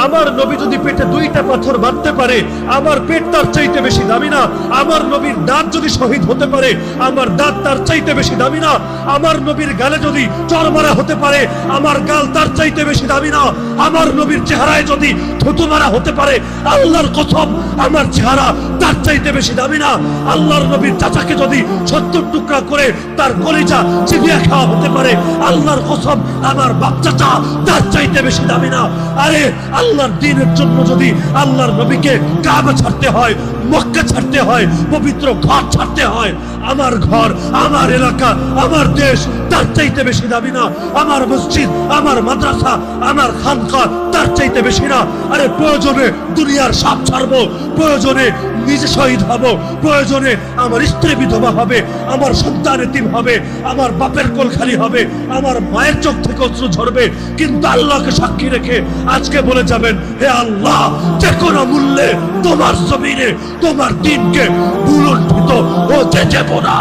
আমার নবী যদি পেটে 2টা পাথর বাঁধতে পারে, আমার পেট তার চাইতে বেশি দামি না? আমার নবীর দাঁত যদি শহীদ হতে পারে, আমার দাঁত তার চাইতে বেশি দামি না? আমার নবীর গালে যদি চড় মারা হতে পারে, আমার গাল তার চাইতে বেশি দামি না? আমার নবীর চেহারায় যদি থুতু মারা হতে পারে, আল্লাহর কসম আমার চেহারা তার চাইতে বেশি দামি না? আল্লাহর নবীর চাচাকে যদি 70 টুকরা করে তার কলিজা চিবিয়ে খাওয়া হতে পারে, আল্লাহর কসম আমার বাপ চাচা তার চাইতে বেশি দামি না? আরে আল্লাহর দ্বীনের জন্য যদি আল্লাহর নবীকে কাবা ছাড়তে হয়, মক্কা ছাড়তে হয়, পবিত্র ঘর ছাড়তে হয়, আমার ঘর, আমার এলাকা, আমার দেশ তার চাইতে বেশি দামি না? আমার মসজিদ, আমার মাদ্রাসা, আমার খানকা তার চাইতে বেশি না? আরে প্রয়োজনে দুনিয়ার সব ছাড়বো, প্রয়োজনে নিজে শহীদ হব, প্রয়োজনে আমার স্ত্রী বিধবা হবে, আমার সন্তান এতিম হবে, আমার বাপের কোল খালি হবে, আমার মায়ের চোখ থেকে অশ্রু ঝরবে, কিন্তু আল্লাহকে সাক্ষী রেখে আজকে বলে যাবেন, হে আল্লাহ, যে কোনো মূল্যে তোমার জমিনে তোমার দিনকে ভুলুণ্ঠিত হতে দেব না।